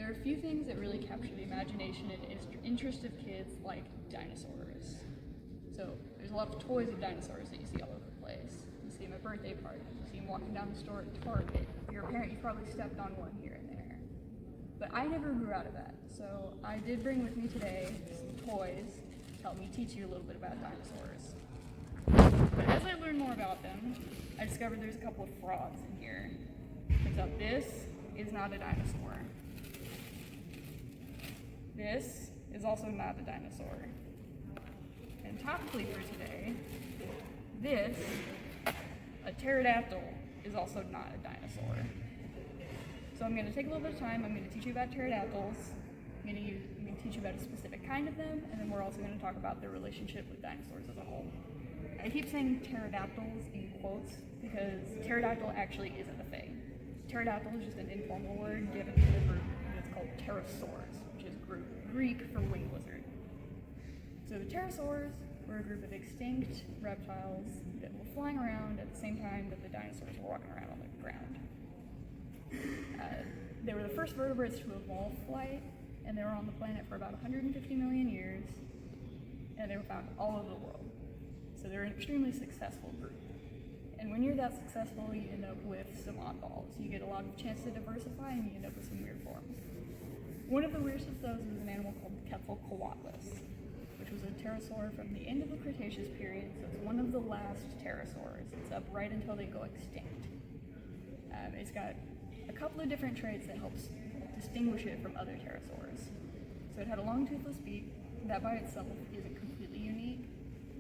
are a few things that really capture the imagination and interest of kids, like dinosaurs. So there's a lot of toys of dinosaurs that you see all over the place. You see them at birthday parties, you see them walking down the store at Target. If you're a parent, you probably stepped on one here and there. But I never grew out of that, so I did bring with me today some toys to help me teach you a little bit about dinosaurs. But as I learned more about them, I discovered there's a couple of frauds in here. Turns out this is not a dinosaur. This is also not a dinosaur. And topically for today, this, a pterodactyl, is also not a dinosaur. So I'm going to take a little bit of time, I'm going to teach you about pterodactyls, I'm going to teach you about a specific kind of them, and then we're also going to talk about their relationship with dinosaurs as a whole. I keep saying pterodactyls in quotes because pterodactyl actually isn't a thing. Pterodactyl is just an informal word given to the group, and it's called pterosaurs, which is Greek for winged lizard. So the pterosaurs were a group of extinct reptiles that were flying around at the same time that the dinosaurs were walking around on the ground. They were the first vertebrates to evolve flight, and they were on the planet for about 150 million years, and they were found all over the world. So they're an extremely successful group. And when you're that successful, you end up with some oddballs. You get a lot of chance to diversify, and you end up with some weird forms. One of the weirdest of those is an animal called Quetzalcoatlus, which was a pterosaur from the end of the Cretaceous period, so it's one of the last pterosaurs. It's up right until they go extinct. It's got a couple of different traits that helps distinguish it from other pterosaurs. So it had a long toothless beak. That by itself isn't completely unique.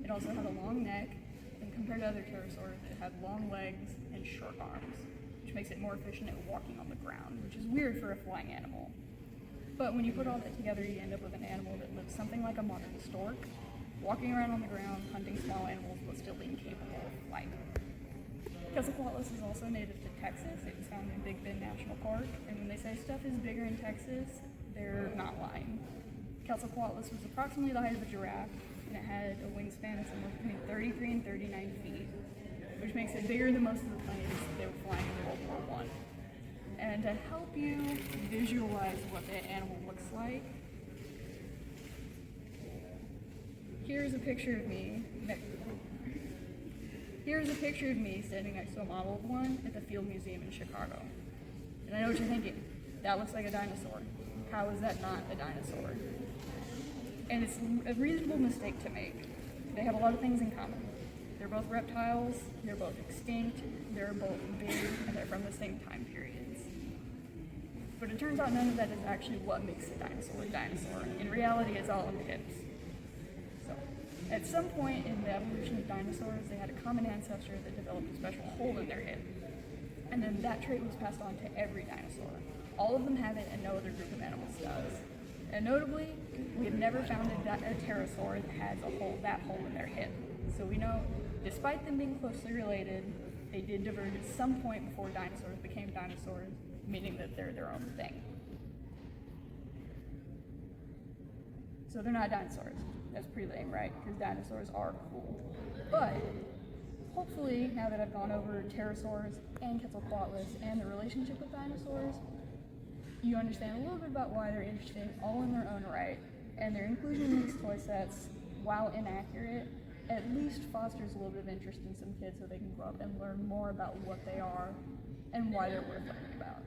It also had a long neck, and compared to other pterosaurs, it had long legs and short arms, which makes it more efficient at walking on the ground, which is weird for a flying animal. But when you put all that together, you end up with an animal that looks something like a modern stork, walking around on the ground, hunting small animals, but still being capable of flight. Quetzalcoatlus is also native to Texas. It was found in Big Bend National Park, and when they say stuff is bigger in Texas, they're not lying. Quetzalcoatlus was approximately the height of a giraffe, and it had a wingspan of somewhere between 33 and 39 feet, which makes it bigger than most of the planes they were flying in World War I. And to help you visualize what that animal looks like, here's a picture of me standing next to a model of one at the Field Museum in Chicago. And I know what you're thinking, that looks like a dinosaur. How is that not a dinosaur? And it's a reasonable mistake to make. They have a lot of things in common. They're both reptiles, they're both extinct, they're both big, and they're from the same time periods. But it turns out none of that is actually what makes a dinosaur a dinosaur. In reality, it's all in the hips. So, at some point in the evolution of dinosaurs, they had a common ancestor that developed a special hole in their hip. And then that trait was passed on to every dinosaur. All of them have it, and no other group of animals does. And notably, we have never found a pterosaur that has that hole in their hip. So we know, despite them being closely related, they did diverge at some point before dinosaurs became dinosaurs, meaning that they're their own thing. So they're not dinosaurs. That's pretty lame, right? Because dinosaurs are cool. But hopefully, now that I've gone over pterosaurs and Quetzalcoatlus and the relationship with dinosaurs, you understand a little bit about why they're interesting all in their own right, and their inclusion in these toy sets, while inaccurate, at least fosters a little bit of interest in some kids so they can grow up and learn more about what they are and why they're worth learning about.